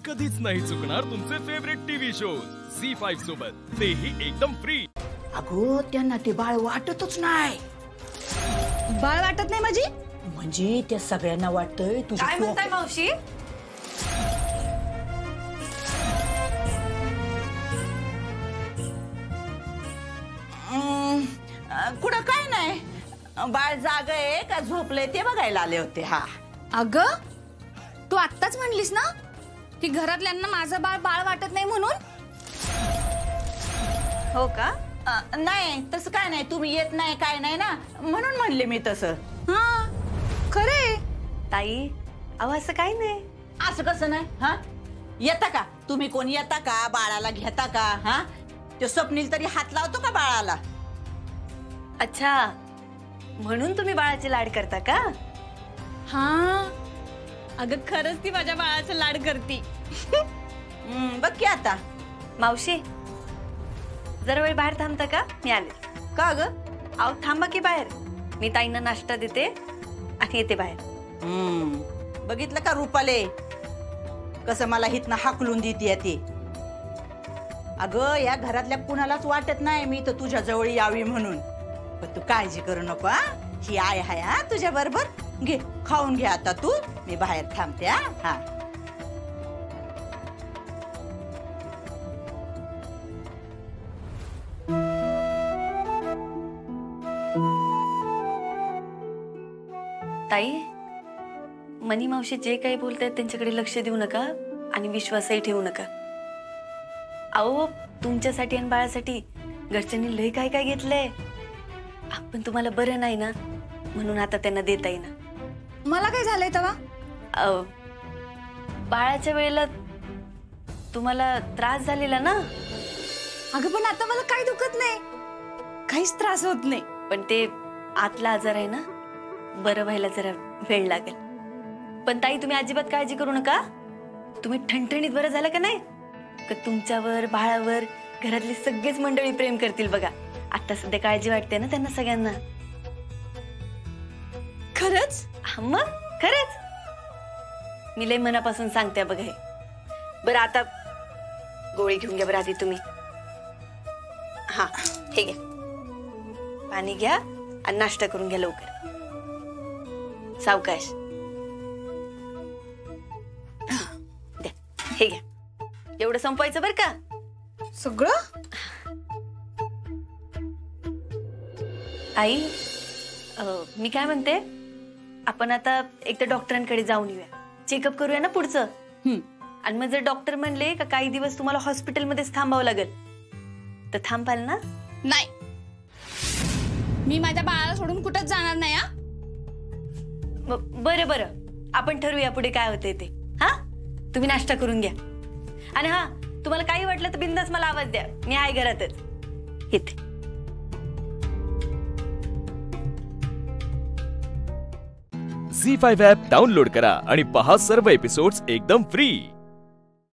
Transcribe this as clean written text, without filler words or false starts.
कधीच नाही चुकणार तुमचे फेवरेट टीव्ही शोज झी5 सोबत, तेही एकदम फ्री। अगो त्यांना ते बाळ वाटतच नाही। बाळ वाटत नाही म्हणजे त्या सगळ्यांना वाटतंय तुझी काय म्हणताय मावशी? कुठं काय नाही, बाळ जाग आहे का झोपलंय ते बघायला आले होते। हा अगं तू आत्ताच म्हणलीस ना की घरातल्यांना माझं बाळ बाळ वाटत नाही म्हणून? हो का? नाही तसं काय नाही, तुम्ही येत नाही काय नाही ना म्हणून म्हणले मी तसं। हा खरे ताई, अहो असं काही नाही। असं कसं नाही? हा येता का तुम्ही? कोण येता का? बाळाला घेता का? हा तो स्वप्नील तरी हात लावतो का बाळाला? अच्छा, म्हणून तुम्ही बाळाचे लाड करता का? हा अगं खरंच ती माझ्या बाळाचं लाड करती। बघ की आता। मावशी, जरा वेळ बाहेर थांबता का? मी आले। का ग? अहो थांबा की बाहेर, मी ताईंना नाश्ता देते आणि येते बाहेर। बघितलं का रुपाले कसं मला हितनं हाकलून देते ती? अगं या घरातल्या कुणालाच वाटत नाही मी तर तुझ्या जवळ यावी म्हणून, पण तू काळजी करू नको। ही आय हाय हा तुझ्या बरोबर। घे खाऊन घे आता तू, मी बाहेर थांबते। हा ताई, मनी मावशी जे काही बोलतायत त्यांच्याकडे लक्ष देऊ नका आणि विश्वासही ठेवू नका। अहो तुमच्यासाठी आणि बाळासाठी घरच्यांनी लय काय काय घेतलंय, पण तुम्हाला बरं नाही ना म्हणून आता त्यांना देता येईना। मला काय झालंय तेव्हा? बाळाच्या वेळेला तुम्हाला त्रास झालेला ना? अगं पण आता मला काही दुखत नाही, काहीच त्रास होत नाही। पण ते आतला आजार आहे ना, बरं व्हायला जरा वेळ लागेल। पण ताई तुम्ही अजिबात काळजी करू नका, तुम्ही ठणठणीत बरं झालं का नाही का तुमच्यावर बाळावर घरातली सगळीच मंडळी प्रेम करतील बघा। आता सध्या काळजी वाटते ना त्यांना सगळ्यांना। खरंच? मग खरंच, मी लय मनापासून सांगते बघा हे। बरं आता गोळी घेऊन घ्या बरं आधी तुम्ही। हा हे घ्या, पाणी घ्या आणि नाश्ता करून घ्या लवकर, सावकाश। द्या हे घ्या, एवढं संपवायचं बरं का सगळं? आई, मी काय म्हणते, आपण आता एकदा डॉक्टरांकडे जाऊन येऊया, चेकअप करूया ना पुढचं। आणि मग जर डॉक्टर म्हणले का काही दिवस तुम्हाला हॉस्पिटलमध्येच थांबावं लागेल तर थांबाल ना? नाही, मी माझ्या बाळाला सोडून कुठंच जाणार नाही। बरं बरं, आपण ठरवूया पुढे काय होतंय ते। हा तुम्ही नाश्ता करून घ्या आणि हा तुम्हाला काही वाटलं तर बिंदास मला आवाज द्या, मी आहे घरातच येते। झी5 ॲप डाउनलोड करा आणि पहा सर्व एपिसोड्स एकदम फ्री।